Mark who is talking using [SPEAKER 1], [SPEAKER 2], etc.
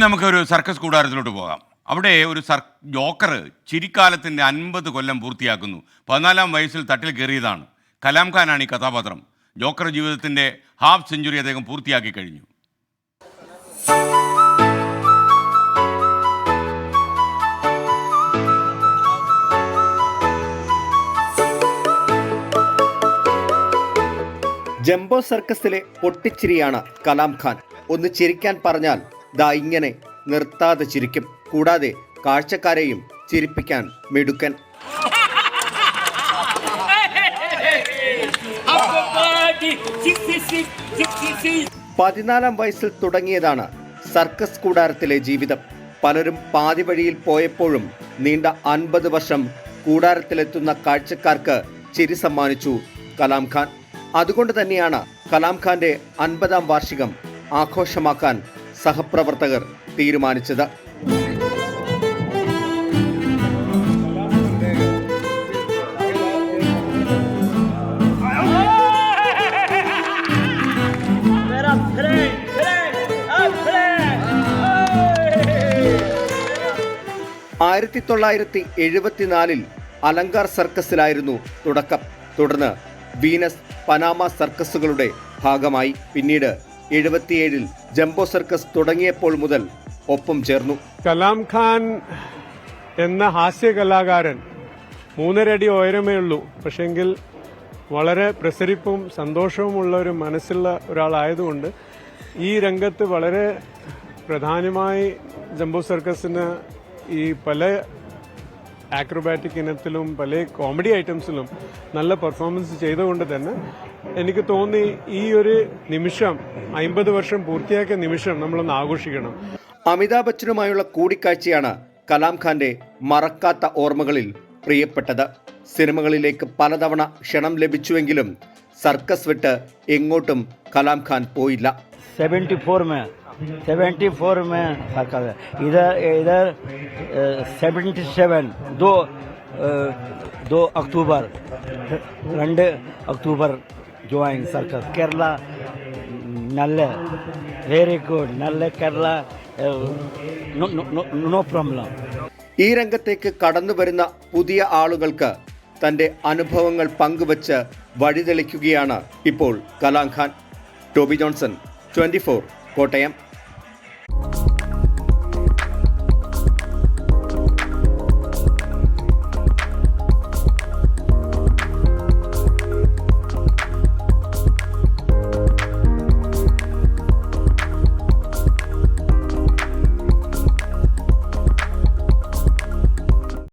[SPEAKER 1] നമുക്കൊരു സർക്കസ് കൂടാരത്തിലോട്ട് പോകാം. അവിടെ ഒരു ജോക്കർ ചിരിക്കാലത്തിൻ്റെ 50 കൊല്ലം പൂർത്തിയാക്കുന്നു. 14-ാം വയസ്സിൽ തട്ടിൽ കയറിയതാണ്. കലാം ഖാനാണ് ഈ കഥാപാത്രം. ജോക്കർ ജീവിതത്തിൻ്റെ ഹാഫ് സെഞ്ചുറി അദ്ദേഹം പൂർത്തിയാക്കി കഴിഞ്ഞു.
[SPEAKER 2] ജംബോ സർക്കസിലെ പൊട്ടിച്ചിരിയാണ് കലാം ഖാൻ. ഒന്ന് ചിരിക്കാൻ പറഞ്ഞാൽ ദാ ഇങ്ങനെ നിർത്താതെ ചിരിക്കും. കൂടാതെ കാഴ്ചക്കാരെയും ചിരിപ്പിക്കാൻ മിടുക്കൻ. പതിനാലാം വയസ്സിൽ തുടങ്ങിയതാണ് സർക്കസ് കൂടാരത്തിലെ ജീവിതം. പലരും പാതി വഴിയിൽ പോയപ്പോഴും നീണ്ട 50 വർഷം കൂടാരത്തിലെത്തുന്ന കാഴ്ചക്കാർക്ക് ചിരി സമ്മാനിച്ചു കലാം ഖാൻ. അതുകൊണ്ട് തന്നെയാണ് കലാം ഖാന്റെ 50-ാം വാർഷികം ആഘോഷമാക്കാൻ സഹപ്രവർത്തകർ തീരുമാനിച്ചത്. ആയിരത്തി 1974 അലങ്കാർ സർക്കസിലായിരുന്നു തുടക്കം. തുടർന്ന് വീനസ്, പനാമ സർക്കസുകളുടെ ഭാഗമായി. പിന്നീട് 77-ൽ ജംബോ സർക്കസ് തുടങ്ങിയപ്പോൾ മുതൽ ഒപ്പം ചേർന്നു.
[SPEAKER 3] കലാം ഖാൻ എന്ന ഹാസ്യ കലാകാരൻ 3.5 അടി ഉയരമേ ഉള്ളൂ. പക്ഷെങ്കിൽ വളരെ പ്രസരിപ്പും സന്തോഷവുമുള്ള ഒരു മനസ്സുള്ള ഒരാളായതുകൊണ്ട് ഈ രംഗത്ത് വളരെ പ്രധാനമായി ജംബോ സർക്കസിന് ഈ പല ആക്രോബാറ്റിക് ഇനത്തിലും പല കോമഡി ഐറ്റംസിലും നല്ല പെർഫോമൻസ് ചെയ്തുകൊണ്ട് തന്നെ എനിക്ക് തോന്നി ഈ ഒരു നിമിഷം 50 വർഷം പൂർത്തിയാക്കിയ നിമിഷം നമ്മളൊന്ന് ആഘോഷിക്കണം.
[SPEAKER 2] അമിതാഭ് ബച്ചനുമായുള്ള കൂടിക്കാഴ്ചയാണ് കലാം ഖാന്റെ മറക്കാത്ത ഓർമ്മകളിൽ പ്രിയപ്പെട്ടത്. സിനിമകളിലേക്ക് പലതവണ ക്ഷണം ലഭിച്ചുവെങ്കിലും സർക്കസ് വിട്ട് എങ്ങോട്ടും കലാം ഖാൻ പോയില്ല.
[SPEAKER 4] 74 में सर्कस है. इधर 77 2 अक्टूबर 2 अक्टूबर ज्वाइन सर्कस केरला. നല്ല വെരി ഗുഡ്. നല്ല കേരള. No problem.
[SPEAKER 2] ഈ രംഗത്തേക്ക് കടന്നു വരുന്ന പുതിയ ആളുകൾക്ക് തന്റെ അനുഭവങ്ങൾ പങ്കുവച്ച് വഴിതെളിക്കുകയാണ് ഇപ്പോൾ കലാം ഖാൻ. Toby Johnson, 24, Kottayam.